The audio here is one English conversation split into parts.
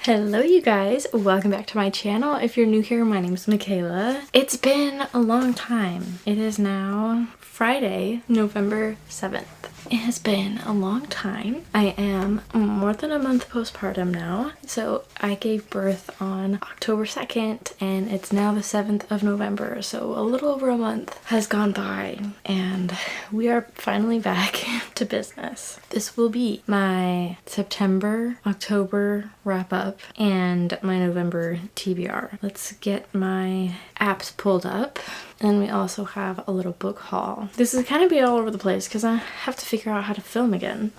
Hello you guys, welcome back to my channel. If you're new here, my name is Michaela. It's been a long time. It is now Friday, November 7th. It has been a long time. I am more than a month postpartum now. So I gave birth on October 2nd and it's now the 7th of November. So a little over a month has gone by and we are finally back to business. This will be my September, October wrap up and my November TBR. Let's get my apps pulled up. And we also have a little book haul. This is kind of be all over the place because I have to figure out how to film again.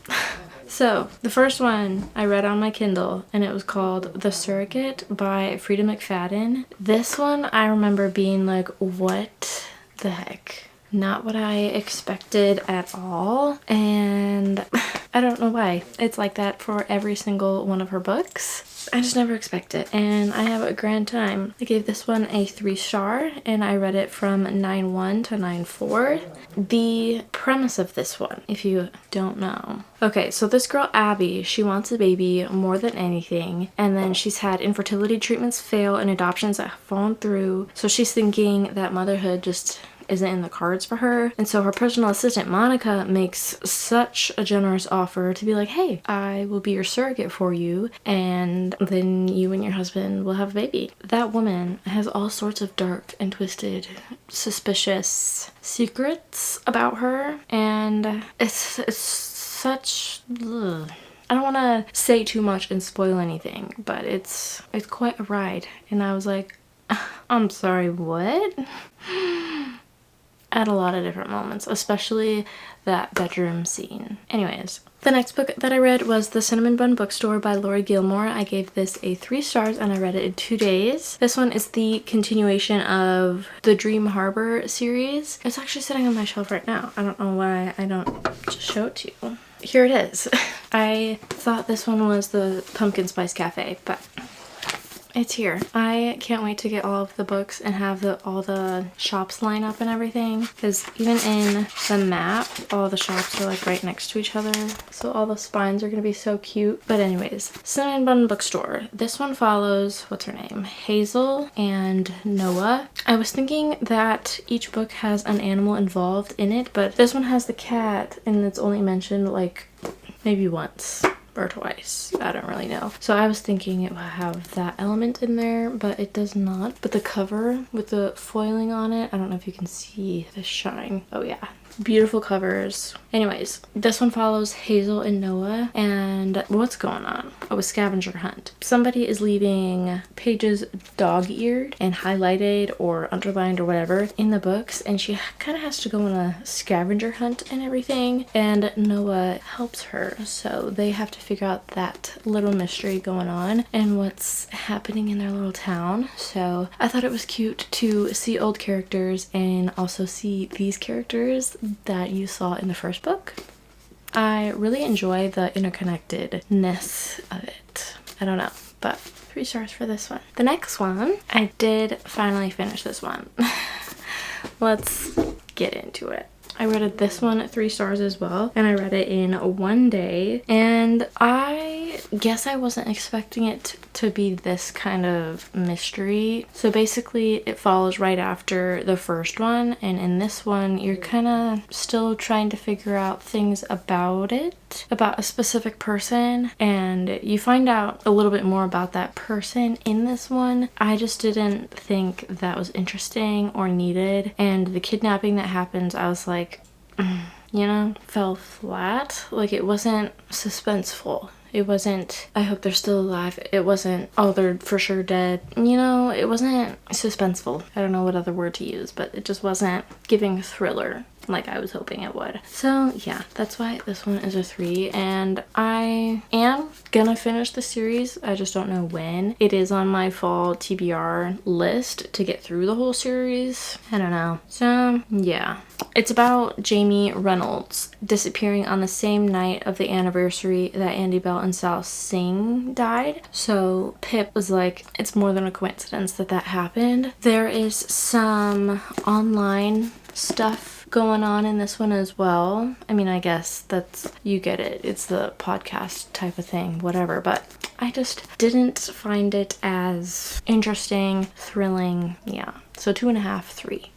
So the first one I read on my Kindle and it was called The Surrogate by Frida McFadden. This one I remember being like, what the heck? Not what I expected at all. And I don't know why. It's like that for every single one of her books. I just never expect it, and I have a grand time. I gave this one a 3-star, and I read it from 9/1 to 9/4. The premise of this one, if you don't know. Okay, so this girl, Abby, she wants a baby more than anything, and then she's had infertility treatments fail and adoptions that have fallen through, so she's thinking that motherhood just isn't in the cards for her. And so her personal assistant Monica makes such a generous offer to be like, hey, I will be your surrogate for you and then you and your husband will have a baby. That woman has all sorts of dark and twisted, suspicious secrets about her, and it's such ugh. I don't want to say too much and spoil anything, but it's quite a ride. And I was like, I'm sorry, what? At a lot of different moments, especially that bedroom scene. Anyways, the next book that I read was The Cinnamon Bun Bookstore by Laura Gilmore. I gave this a 3 stars and I read it in 2 days. This one is the continuation of the Dream Harbor series. It's actually sitting on my shelf right now. I don't know why I don't just show it to you. Here it is. I thought this one was the Pumpkin Spice Cafe, but it's here. I can't wait to get all of the books and have all the shops line up and everything, because even in the map all the shops are like right next to each other, so all the spines are gonna be so cute. But anyways, Cinnamon Bun Bookstore. This one follows, what's her name, Hazel and Noah. I was thinking that each book has an animal involved in it, but this one has the cat and it's only mentioned like maybe once or twice. I don't really know. So I was thinking it would have that element in there, but it does not. But the cover with the foiling on it, I don't know if you can see the shine. Oh yeah. Beautiful covers. Anyways, this one follows Hazel and Noah, and what's going on? Oh, a scavenger hunt. Somebody is leaving pages dog-eared and highlighted or underlined or whatever in the books, and she kind of has to go on a scavenger hunt and everything, and Noah helps her, so they have to figure out that little mystery going on and what's happening in their little town. So I thought it was cute to see old characters and also see these characters that you saw in the first book. I really enjoy the interconnectedness of it. I don't know, but 3 stars for this one. The next one, I did finally finish this one. Let's get into it. I read this one at 3 stars as well, and I read it in 1 day, and I guess I wasn't expecting it to be this kind of mystery. So basically it follows right after the first one, and in this one you're kind of still trying to figure out things about it, about a specific person, and you find out a little bit more about that person in this one. I just didn't think that was interesting or needed, and the kidnapping that happens, I was like, you know, fell flat. Like, it wasn't suspenseful. It wasn't, I hope they're still alive. It wasn't, oh, they're for sure dead. You know, it wasn't suspenseful. I don't know what other word to use, but it just wasn't giving thriller like I was hoping it would. So yeah, that's why this one is a 3, and I am gonna finish the series. I just don't know when. It is on my fall TBR list to get through the whole series. I don't know. So yeah. It's about Jamie Reynolds disappearing on the same night of the anniversary that Andy Bell and Sal Singh died. So Pip was like, it's more than a coincidence that that happened. There is some online stuff going on in this one as well. I mean, I guess that's, you get it. It's the podcast type of thing, whatever. But I just didn't find it as interesting, thrilling. Yeah. So 2.5, 3.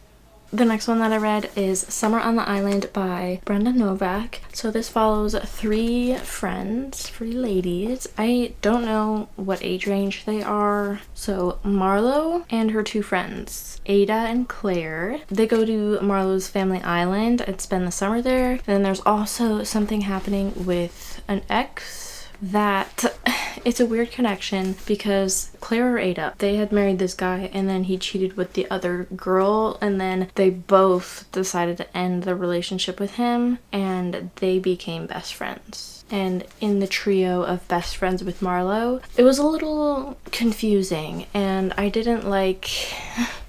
The next one that I read is Summer on the Island by Brenda Novak. So this follows 3 friends, 3 ladies. I don't know what age range they are. So Marlo and her 2 friends, Ada and Claire. They go to Marlo's family island and spend the summer there. And then there's also something happening with an ex that it's a weird connection because Claire or Ada, they had married this guy and then he cheated with the other girl, and then they both decided to end the relationship with him and they became best friends. And in the trio of best friends with Marlo, it was a little confusing, and I didn't like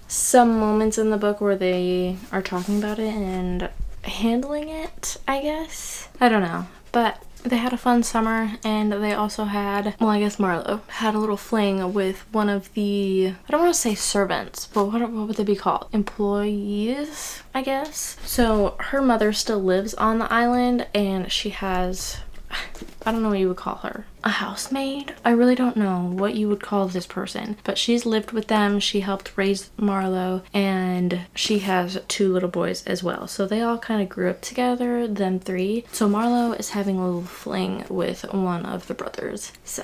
some moments in the book where they are talking about it and handling it, I guess. I don't know, but they had a fun summer, and they also had, well, I guess Marlo had a little fling with one of the, I don't want to say servants, but what would they be called? Employees, I guess. So her mother still lives on the island, and she has, I don't know what you would call her, a housemaid? I really don't know what you would call this person, but she's lived with them. She helped raise Marlo, and she has 2 little boys as well. So they all kind of grew up together, them 3. So Marlo is having a little fling with one of the brothers. So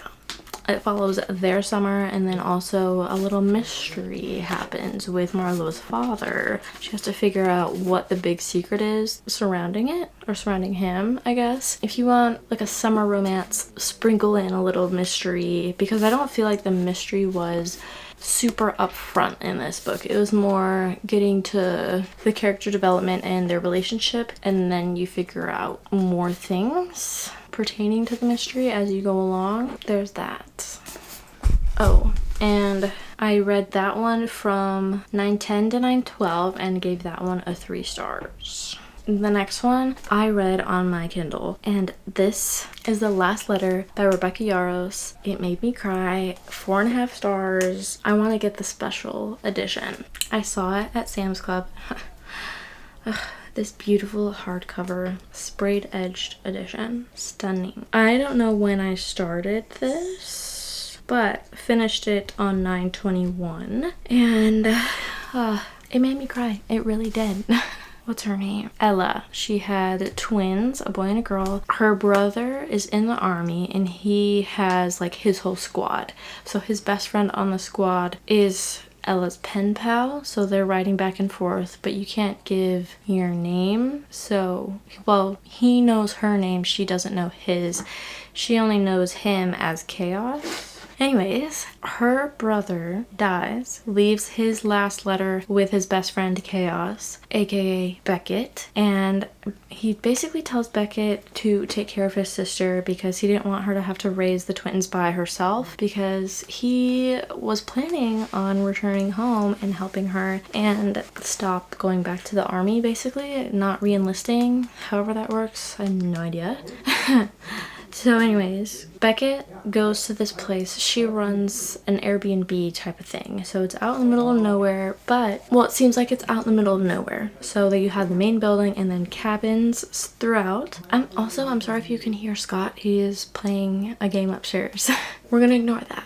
it follows their summer, and then also a little mystery happens with Marlo's father. She has to figure out what the big secret is surrounding it, or surrounding him, I guess. If you want like a summer romance, sprinkle in a little mystery, because I don't feel like the mystery was super upfront in this book. It was more getting to the character development and their relationship, and then you figure out more things pertaining to the mystery as you go along. There's that. Oh, and I read that one from 9:10 to 9:12 and gave that one a 3 stars. The next one I read on my Kindle, and this is The Last Letter by Rebecca Yarros. It made me cry. 4.5 stars. I want to get the special edition. I saw it at Sam's Club. This beautiful hardcover sprayed edged edition. Stunning. I don't know when I started this, but finished it on 9/21, and it made me cry. It really did. What's her name? Ella. She had twins, a boy and a girl. Her brother is in the army, and he has like his whole squad. So his best friend on the squad is Ella's pen pal, so they're writing back and forth, but you can't give your name. So, well, he knows her name, she doesn't know his. She only knows him as Chaos. Anyways, her brother dies, leaves his last letter with his best friend Chaos, aka Beckett, and he basically tells Beckett to take care of his sister because he didn't want her to have to raise the twins by herself, because he was planning on returning home and helping her and stop going back to the army, basically, not re-enlisting, however that works. I have no idea. So anyways, Beckett goes to this place. She runs an Airbnb type of thing. So it's out in the middle of nowhere, but, well, it seems like it's out in the middle of nowhere. So that you have the main building and then cabins throughout. I'm sorry if you can hear Scott. He is playing a game upstairs. We're gonna ignore that.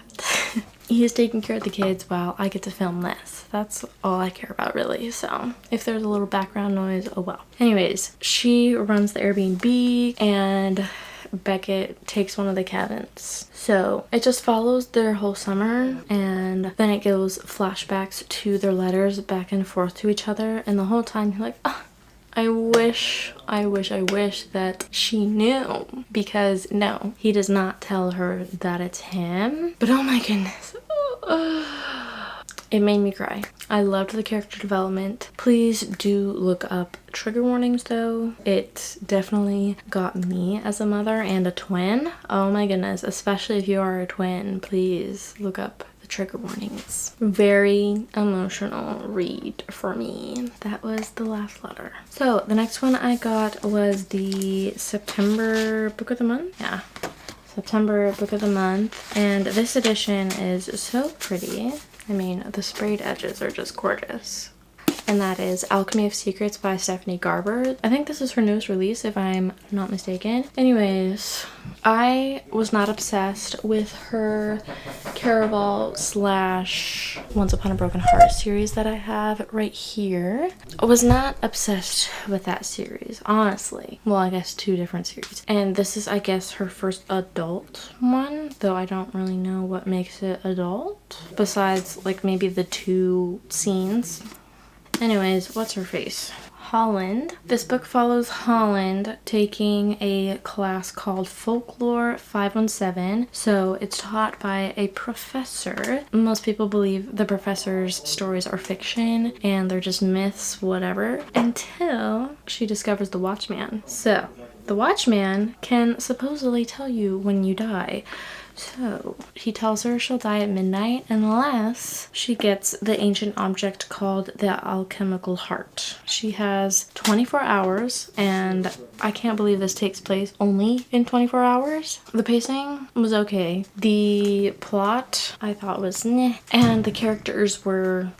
He is taking care of the kids while I get to film this. That's all I care about, really. So if there's a little background noise, oh well. Anyways, she runs the Airbnb, and Beckett takes one of the cabins. So it just follows their whole summer, and then it goes flashbacks to their letters back and forth to each other, and the whole time you're like, oh, I wish that she knew, because no, he does not tell her that it's him. But oh my goodness. It made me cry. I loved the character development. Please do look up trigger warnings though. It definitely got me as a mother and a twin. Oh my goodness, especially if you are a twin, please look up the trigger warnings. Very emotional read for me. That was The Last Letter. So the next one I got was the September book of the month. Yeah. September book of the month, and this edition is so pretty. I mean, the sprayed edges are just gorgeous. and that is Alchemy of Secrets by Stephanie Garber. I think this is her newest release, if I'm not mistaken. Anyways, I was not obsessed with her Caraval slash Once Upon a Broken Heart series that I have right here. I was not obsessed with that series, honestly. Well, I guess two different series. And this is, I guess, her first adult one, though I don't really know what makes it adult, besides like maybe the two scenes. Anyways, what's her face? Holland. This book follows Holland taking a class called Folklore 517. So it's taught by a professor. Most people believe the professor's stories are fiction and they're just myths, whatever, until she discovers the Watchman. So the Watchman can supposedly tell you when you die. So he tells her she'll die at midnight unless she gets the ancient object called the alchemical heart. She has 24 hours, and I can't believe this takes place only in 24 hours. The pacing was okay. The plot I thought was meh, and the characters were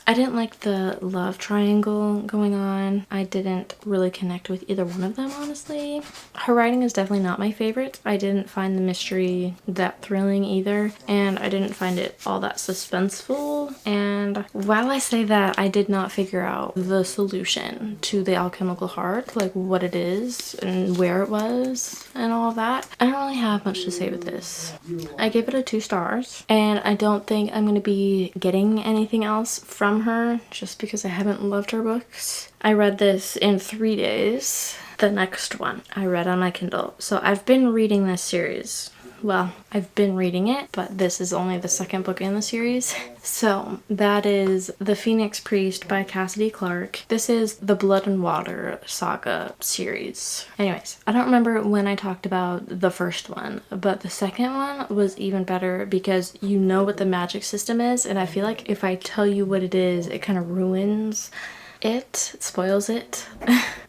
I didn't like the love triangle going on. I didn't really connect with either one of them, honestly. Her writing is definitely not my favorite. I didn't find the mystery that thrilling either, and I didn't find it all that suspenseful. And while I say that, I did not figure out the solution to the alchemical heart, like what it is and where it was and all that. I don't really have much to say with this. I gave it a 2 stars, and I don't think I'm going to be getting anything else from her just because I haven't loved her books. I read this in 3 days. The next one I read on my Kindle. So I've been reading this series. Well, I've been reading it, but this is only the second book in the series. So that is The Phoenix Priest by Cassidy Clark. This is the Blood and Water saga series. Anyways, I don't remember when I talked about the first one, but the second one was even better because you know what the magic system is, and I feel like if I tell you what it is, it kind of ruins it, spoils it.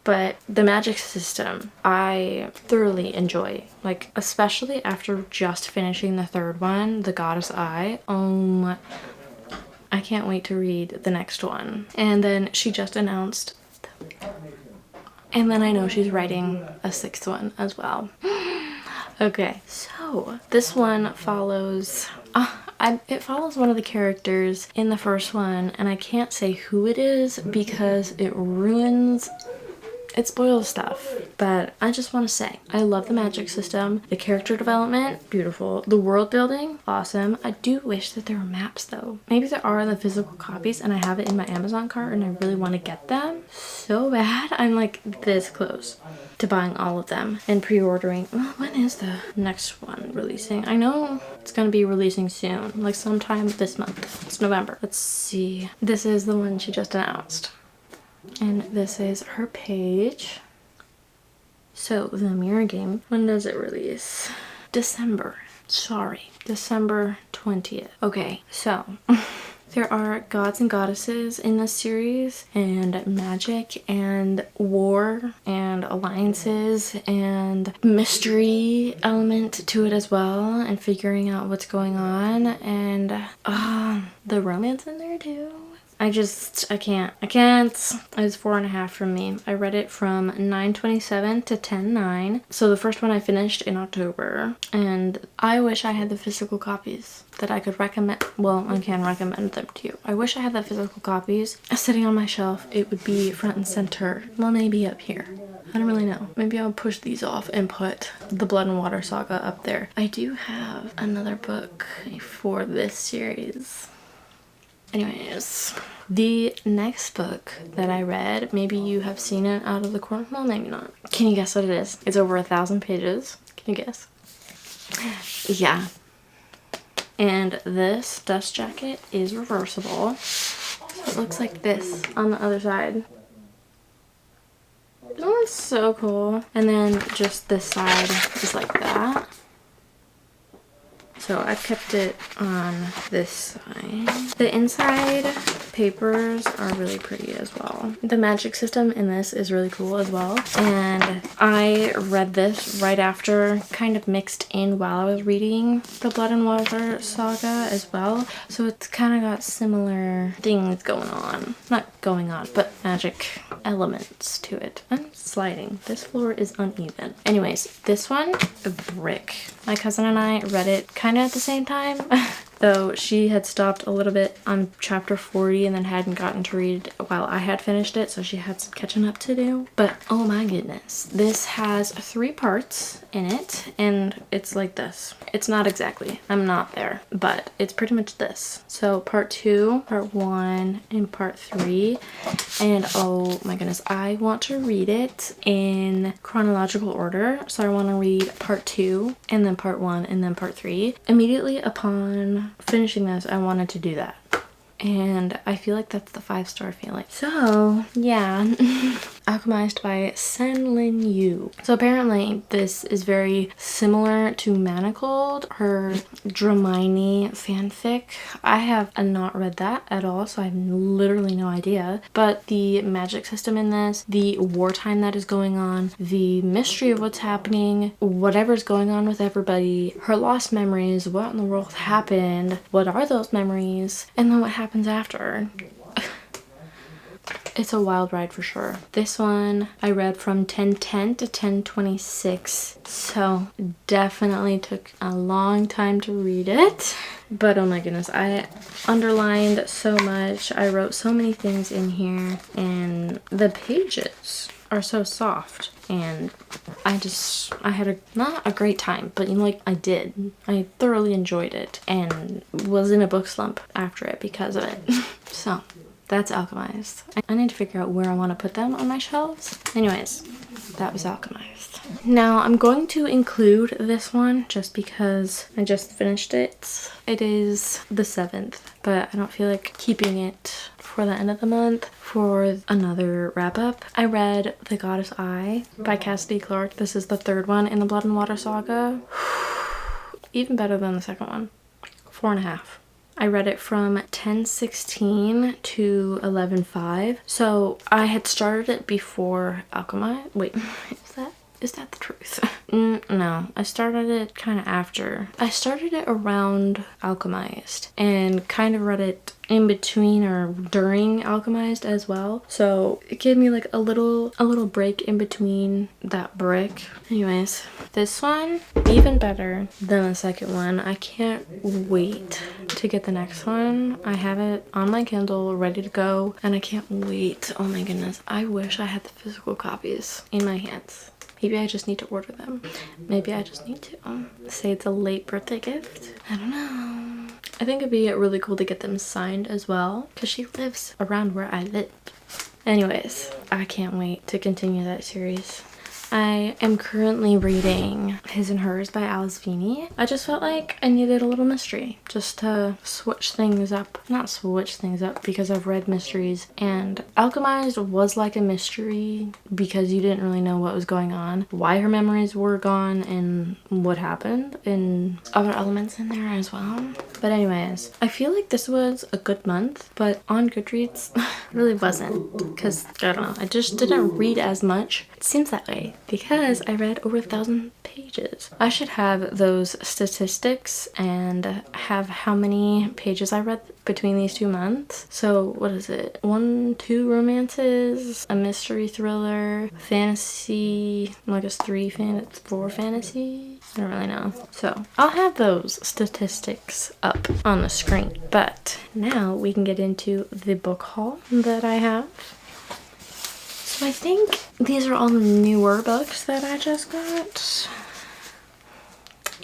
But the magic system I thoroughly enjoy, like especially after just finishing the third one, The Goddess Eye. I can't wait to read the next one. And then she just announced, and then I know she's writing a 6th one as well. Okay, so this one follows it follows one of the characters in the first one, and I can't say who it is because it spoils stuff. But I just want to say, I love the magic system, the character development, beautiful, the world building, awesome. I do wish that there were maps though. Maybe there are in the physical copies and I have it in my Amazon cart and I really want to get them so bad. I'm like this close to buying all of them and pre-ordering. Well, when is the next one releasing? I know it's gonna be releasing soon, like sometime this month. It's November. Let's see. This is the one she just announced. And this is her page. So the Mirror Game, when does it release? December 20th. Okay, so there are gods and goddesses in this series, and magic and war and alliances and mystery element to it as well, and figuring out what's going on, and the romance in there too. I can't. It's 4.5 from me. I read it from 9/27 to 10/9. So the first one I finished in October, and I wish I had the physical copies that I could recommend. Well, I can recommend them to you. I wish I had the physical copies sitting on my shelf. It would be front and center. Well, maybe up here. I don't really know. Maybe I'll push these off and put the Blood and Water saga up there. I do have another book for this series. Anyways, the next book that I read, maybe you have seen it out of the corner. Well, maybe not. Can you guess what it is? It's over 1,000 pages. Can you guess? Yeah. And this dust jacket is reversible. So it looks like this on the other side. Oh, it's so cool. And then just this side is like that. So I kept it on this side. The inside papers are really pretty as well. The magic system in this is really cool as well. And I read this right after, kind of mixed in while I was reading the Blood and Water saga as well. So it's kind of got similar things going on. Not going on, but magic elements to it. I'm sliding. This floor is uneven. Anyways, this one, a brick. My cousin and I read it kind of at the same time. Though she had stopped a little bit on chapter 40 and then hadn't gotten to read while I had finished it, so she had some catching up to do. But oh my goodness, this has 3 parts in it, and it's like this. It's not exactly, I'm not there, but it's pretty much this. So part 2, part 1, and part 3. And oh my goodness, I want to read it in chronological order. So I want to read part 2 and then part 1 and then part 3. Immediately upon finishing this, I wanted to do that. And I feel like that's the 5-star feeling. So yeah, alchemized by Sen-Lin Yu. So apparently this is very similar to Manacled, her Dramini fanfic. I have not read that at all, so I have literally no idea. But the magic system in this, the wartime that is going on, the mystery of what's happening, whatever's going on with everybody, her lost memories, what in the world happened, what are those memories, and then what happens after. It's a wild ride for sure. This one I read from 10:10 to 10:26, so definitely took a long time to read it. But oh my goodness, I underlined so much. I wrote so many things in here, and the pages are so soft, and I had not a great time, but you know, like, I thoroughly enjoyed it and was in a book slump after it because of it. So that's alchemized. I need to figure out where I want to put them on my shelves. Anyways, that was alchemized. Now I'm going to include this one just because I just finished it. It is the 7th, but I don't feel like keeping it for the end of the month for another wrap up. I read The Goddess Eye by Cassidy Clark. This is the 3rd one in the Blood and Water saga. Even better than the 2nd one. 4.5. I read it from 10:16 to 11:05. So I had started it before Alchemy. Wait, is that the truth? No, I started it kind of after. I started it around Alchemized and kind of read it in between or during Alchemized as well. So it gave me like a little break in between that brick. Anyways, this one, even better than the 2nd one. I can't wait to get the next one. I have it on my Kindle ready to go, and I can't wait. Oh my goodness, I wish I had the physical copies in my hands. Maybe I just need to order them. Maybe I just need to say it's a late birthday gift. I don't know. I think it'd be really cool to get them signed as well, because she lives around where I live. Anyways, I can't wait to continue that series. I am currently reading His and Hers by Alice Feeney. I just felt like I needed a little mystery just to switch things up. Not switch things up, because I've read mysteries, and Alchemized was like a mystery because you didn't really know what was going on, why her memories were gone, and what happened, and other elements in there as well. But anyways, I feel like this was a good month, but on Goodreads it really wasn't, because I don't know, I just didn't read as much. It seems that way because I read over 1,000 pages. I should have those statistics and have how many pages I read between these 2 months. So what is it? 1, 2 romances, a mystery thriller, fantasy, I guess 4 fantasy. I don't really know. So I'll have those statistics up on the screen. But now we can get into the book haul that I have. So I think these are all the newer books that I just got.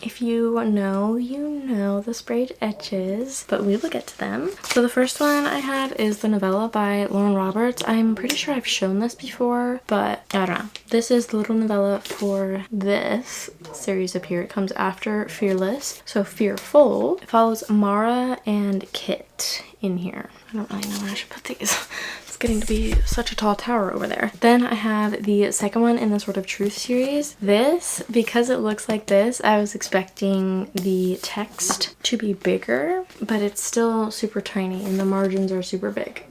If you know the sprayed etches, but we will get to them. So the first one I have is the novella by Lauren Roberts. I'm pretty sure I've shown this before, but I don't know. This is the little novella for this series up here. It comes after Fearless. So Fearful. It follows Mara and Kit in here. I don't really know where I should put these. It's getting to be such a tall tower over there. Then I have the second one in the Sword of Truth series. This, because it looks like this, I was expecting the text to be bigger, but it's still super tiny and the margins are super big.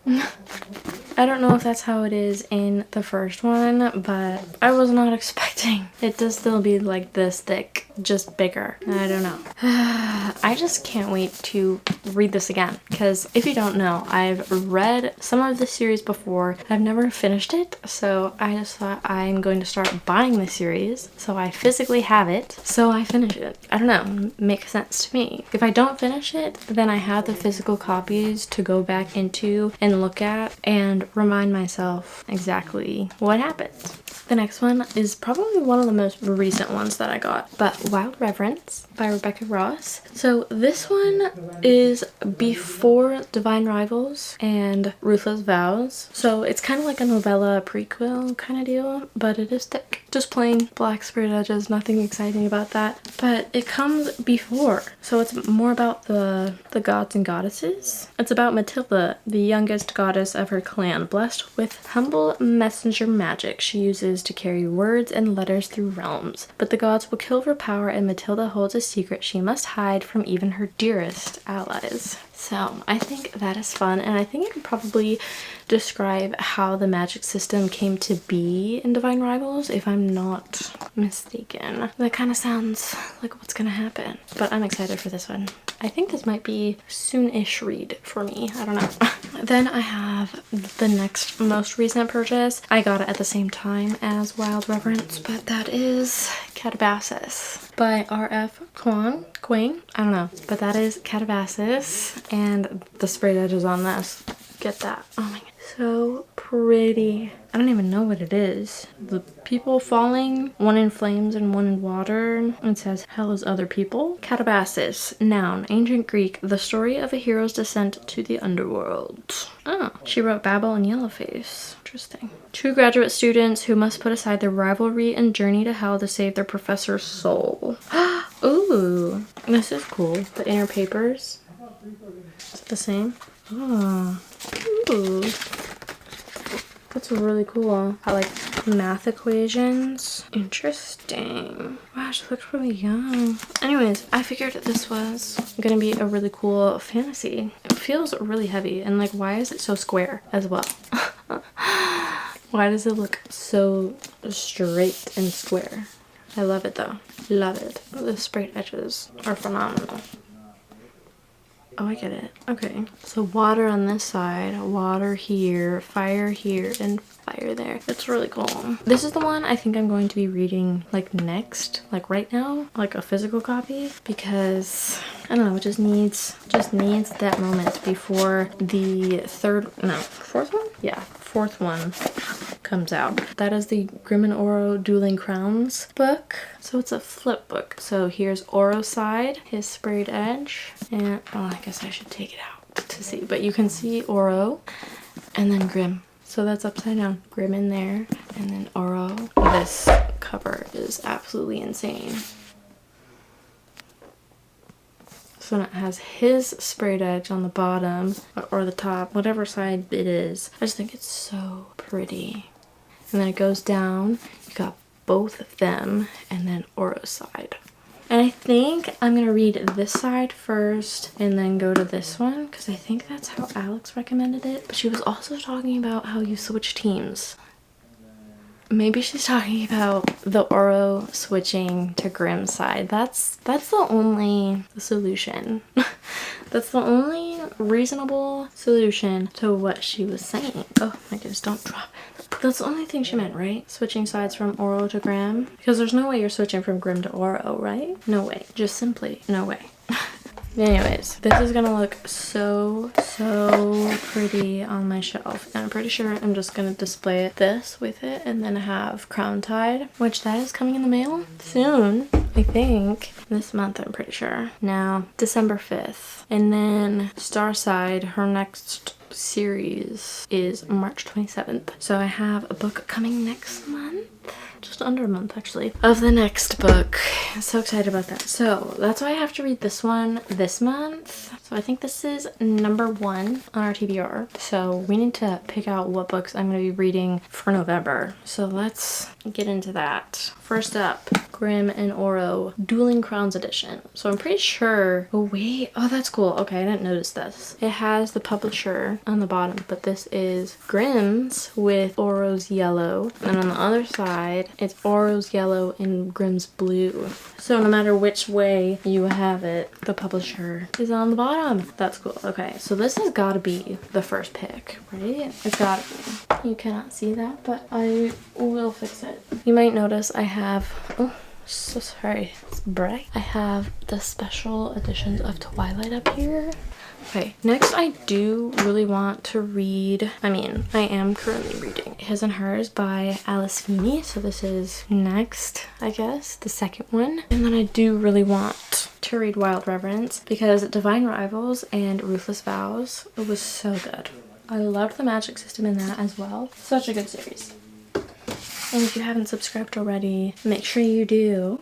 I don't know if that's how it is in the first one, but I was not expecting it to still be like this thick, just bigger. I don't know. I just can't wait to read this again, because if you don't know, I've read some of the series before. I've never finished it, so I just thought I'm going to start buying the series so I physically have it, so I finish it. I don't know, makes sense to me. If I don't finish it, then I have the physical copies to go back into and look at and remind myself exactly what happened. The next one is probably one of the most recent ones that I got, but Wild Reverence by Rebecca Ross. So this one is before Divine Rivals and Ruthless Vows. So it's kind of like a novella prequel kind of deal, but it is thick. Just plain black sprayed edges, nothing exciting about that. But it comes before, so it's more about the gods and goddesses. It's about Matilda, the youngest goddess of her clan, blessed with humble messenger magic she uses to carry words and letters through realms. But the gods will kill for power, and Matilda holds a secret she must hide from even her dearest allies. So I think that is fun, and I think it could probably describe how the magic system came to be in Divine Rivals, if I'm not mistaken. That kind of sounds like what's gonna happen, but I'm excited for this one. I think this might be soon-ish read for me. I don't know. Then I have the next most recent purchase. I got it at the same time as Wild Reverence, but that is Catabasis by R.F. Kuang. I don't know, but that is Catabasis, and the sprayed edges on this. Get that. Oh my god. So pretty. I don't even know what it is. The people falling, one in flames and one in water. It says, hell is other people. Catabasis, noun, ancient Greek, the story of a hero's descent to the underworld. Oh, she wrote Babel and Yellowface. Interesting. Two graduate students who must put aside their rivalry and journey to hell to save their professor's soul. Ooh, this is cool. The inner papers. Is it the same? Oh. Ooh. That's really cool. I like math equations. Interesting. Wow, she looks really young. Anyways, I figured this was gonna be a really cool fantasy. It feels really heavy, and like, why is it so square as well? Why does it look so straight and square? I love it though. Love it. The sprayed edges are phenomenal. Oh, I get it. Okay. So water on this side, water here, fire here, and fire there. It's really cool. This is the one I think I'm going to be reading like next, like right now, like a physical copy, because I don't know, it just needs that moment before the fourth one? Yeah, fourth one comes out. That is the Grim and Oro Dueling Crowns book. So it's a flip book. So here's Oro's side, his sprayed edge, and oh, I guess I should take it out to see, but you can see Oro and then Grim. So that's upside down. Grim in there and then Oro. This cover is absolutely insane. So it has his sprayed edge on the bottom or the top, whatever side it is. I just think it's so pretty. And then it goes down. You got both of them and then Oro's side. And I think I'm gonna read this side first and then go to this one, because I think that's how Alex recommended it. But she was also talking about how you switch teams. Maybe she's talking about the Oro switching to Grim's side. That's the only solution. That's the only reasonable solution to what she was saying. Oh my goodness, don't drop it. That's the only thing she meant, right? Switching sides from Oro to Grim? Because there's no way you're switching from Grim to Oro, right? No way. Just simply no way. Anyways, this is gonna look so pretty on my shelf, and I'm pretty sure I'm just gonna display this with it and then have Crown Tide, which that is coming in the mail soon, I think. This month, I'm pretty sure. Now, December 5th. And then Starside, her next series is March 27th. So I have a book coming next month. just under a month actually, of the next book. So excited about that. So that's why I have to read this one this month. So I think this is number 1 on our TBR. So we need to pick out what books I'm going to be reading for November. So let's get into that. First up, Grimm and Oro Dueling Crowns edition. So I'm pretty sure, oh wait, oh that's cool. Okay, I didn't notice this. It has the publisher on the bottom, but this is Grimm's with Oro's yellow. And on the other side, it's Oro's yellow and Grimm's blue. So no matter which way you have it, the publisher is on the bottom. That's cool. Okay, so this has got to be the first pick, right? It's got to be. You cannot see that, but I will fix it. You might notice I have, oh, so sorry, it's bright. I have the special editions of Twilight up here. Okay, next I do really want to read, I am currently reading His and Hers by Alice Feeney. So this is next, I guess, the second one. And then I do really want to read Wild Reverence because Divine Rivals and Ruthless Vows, it was so good. I loved the magic system in that as well. Such a good series. And if you haven't subscribed already, make sure you do.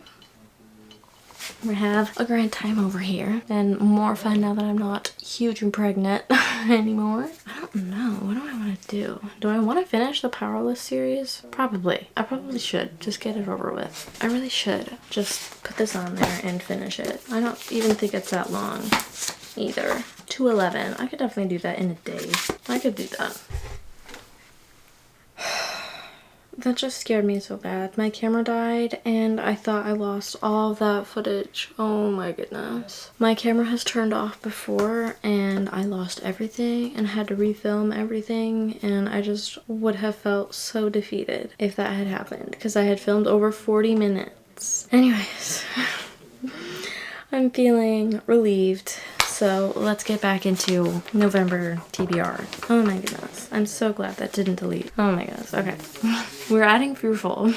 We have a grand time over here and more fun now that I'm not huge and pregnant anymore. I don't know. What do I want to do? Do I want to finish the Powerless series? Probably. I probably should. Just get it over with. I really should just put this on there and finish it. I don't even think it's that long either. 211. I could definitely do that in a day. I could do that. That just scared me so bad. My camera died and I thought I lost all of that footage. Oh my goodness. My camera has turned off before and I lost everything and had to refilm everything, and I just would have felt so defeated if that had happened because I had filmed over 40 minutes. Anyways, I'm feeling relieved. So let's get back into November TBR. Oh my goodness. I'm so glad that didn't delete. Oh my goodness. Okay. We're adding Fearful.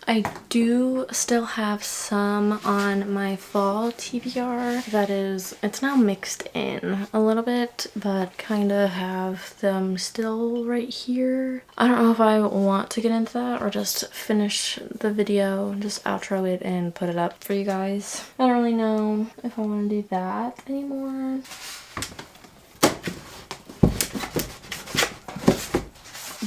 I do still have some on my fall TBR. That is, it's now mixed in a little bit, but kind of have them still right here. I don't know if I want to get into that or just finish the video, just outro it and put it up for you guys. I don't really know if I want to do that anymore.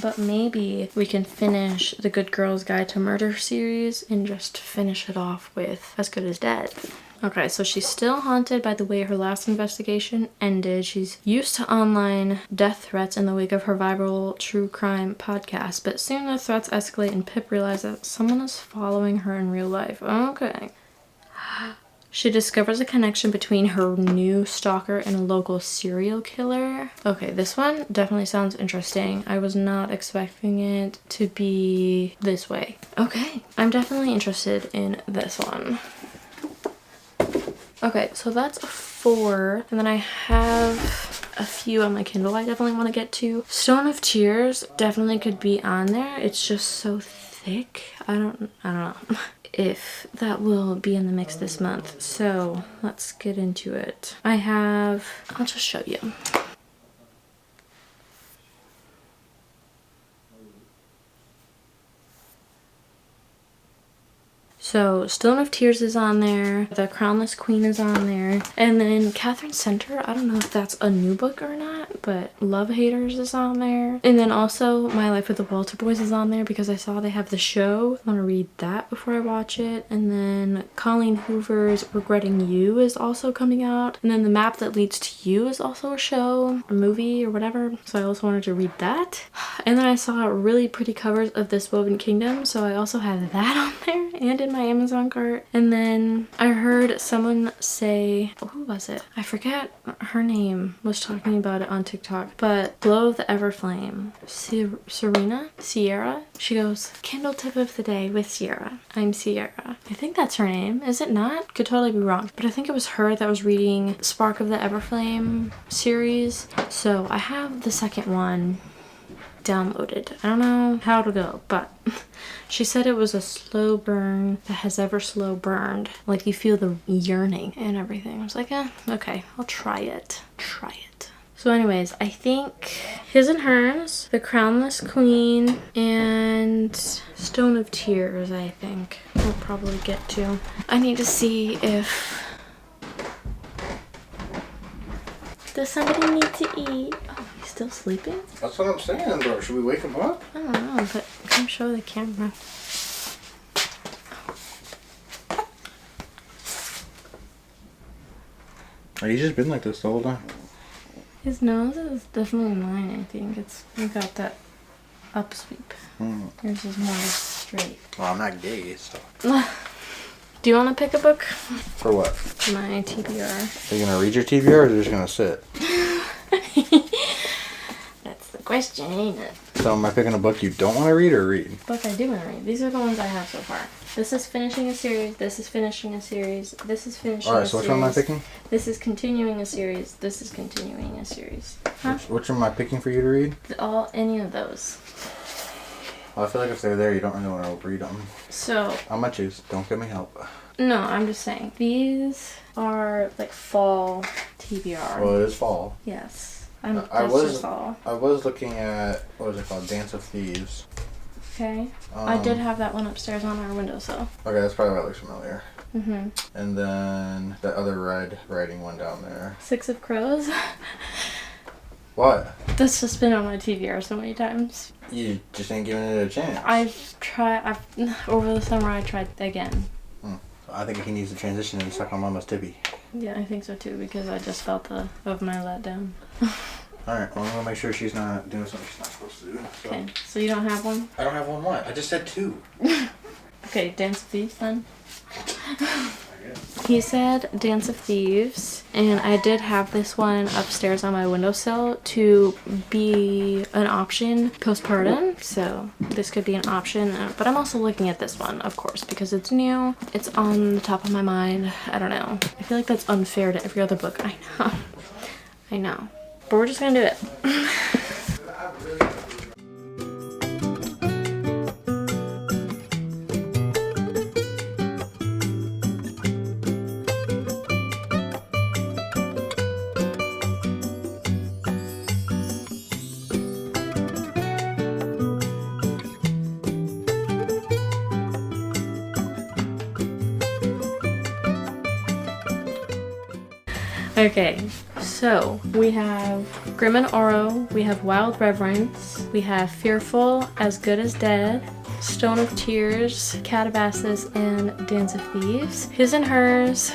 But maybe we can finish the Good Girl's Guide to Murder series and just finish it off with As Good as Dead. Okay, so she's still haunted by the way her last investigation ended. She's used to online death threats in the wake of her viral true crime podcast, but soon the threats escalate and Pip realizes that someone is following her in real life. Okay. She discovers a connection between her new stalker and a local serial killer. Okay, this one definitely sounds interesting. I was not expecting it to be this way. Okay, I'm definitely interested in this one. Okay, so that's 4. And then I have a few on my Kindle I definitely want to get to. Stone of Tears definitely could be on there. It's just so thick. I don't know if that will be in the mix this month. So let's get into it. I'll just show you. So Stone of Tears is on there, The Crownless Queen is on there, and then Catherine Center, I don't know if that's a new book or not, but Love Haters is on there. And then also My Life with the Walter Boys is on there because I saw they have the show. I want to read that before I watch it. And then Colleen Hoover's Regretting You is also coming out. And then The Map That Leads to You is also a show, a movie or whatever. So I also wanted to read that. And then I saw really pretty covers of This Woven Kingdom, so I also have that on there and in my Amazon cart. And then I heard someone say, who was it? I forget her name, was talking about it on TikTok, but Glow of the Everflame, Sierra, she goes, Kindle tip of the day with Sierra. I'm Sierra. I think that's her name. Is it not? Could totally be wrong, but I think it was her that was reading Spark of the Everflame series. So I have the second one downloaded. I don't know how to go, but she said it was a slow burn that has ever slow burned. Like you feel the yearning and everything. I was like, okay, I'll try it. So anyways, I think His and Hers, The Crownless Queen, and Stone of Tears, I think we'll probably get to. I need to see if... Does somebody need to eat? Oh, he's still sleeping? That's what I'm saying, bro. Should we wake him up? I don't know, but come show the camera. He's just been like this the whole time. His nose is definitely mine, I think. We got that upsweep. Yours is more straight. Well, I'm not gay, so. Do you want to pick a book? For what? My TBR. Are you gonna read your TBR or are you just gonna sit? That's the question, ain't it? So am I picking a book you don't want to read or read? Book I do want to read. These are the ones I have so far. This is finishing a series. This is finishing a series. This is finishing a series. Alright, so which one am I picking? This is continuing a series. This is continuing a series. Huh? Which one am I picking for you to read? Any of those. Well, I feel like if they're there, you don't really want to read them. So. I'm gonna choose. Don't give me help. No, I'm just saying. These are like fall TBR. Well, it is fall. Yes. I was looking at, what was it called? Dance of Thieves. Okay. I did have that one upstairs on our windowsill. Okay, that's probably why it looks familiar. Mm-hmm. And then the other red writing one down there. Six of Crows. What? That's just been on my TBR so many times. You just ain't giving it a chance. Over the summer I tried again. I think he needs to transition and suck on Mama's tippy. Yeah, I think so too, because I just felt of my letdown. Alright, well, I'm gonna make sure she's not doing something she's not supposed to do. So. Okay, so you don't have one? I don't have one what? I just said two. Okay, Dance of Thieves then. He said Dance of Thieves, and I did have this one upstairs on my windowsill to be an option postpartum, so this could be an option, but I'm also looking at this one, of course, because it's new, it's on the top of my mind. I don't know. I feel like that's unfair to every other book. I know, but we're just gonna do it. Okay, so we have Grim and Oro, we have Wild Reverence, we have Fearful, As Good as Dead, Stone of Tears, Calabasas, and Dance of Thieves, His and Hers,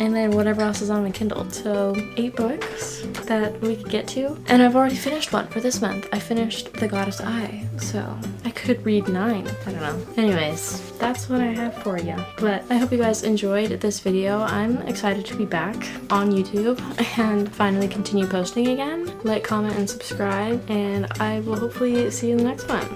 and then whatever else is on my Kindle. So 8 books that we could get to. And I've already finished one for this month. I finished The Goddess Eye, so I could read 9. I don't know. Anyways, that's what I have for you. But I hope you guys enjoyed this video. I'm excited to be back on YouTube and finally continue posting again. Like, comment, and subscribe, and I will hopefully see you in the next one.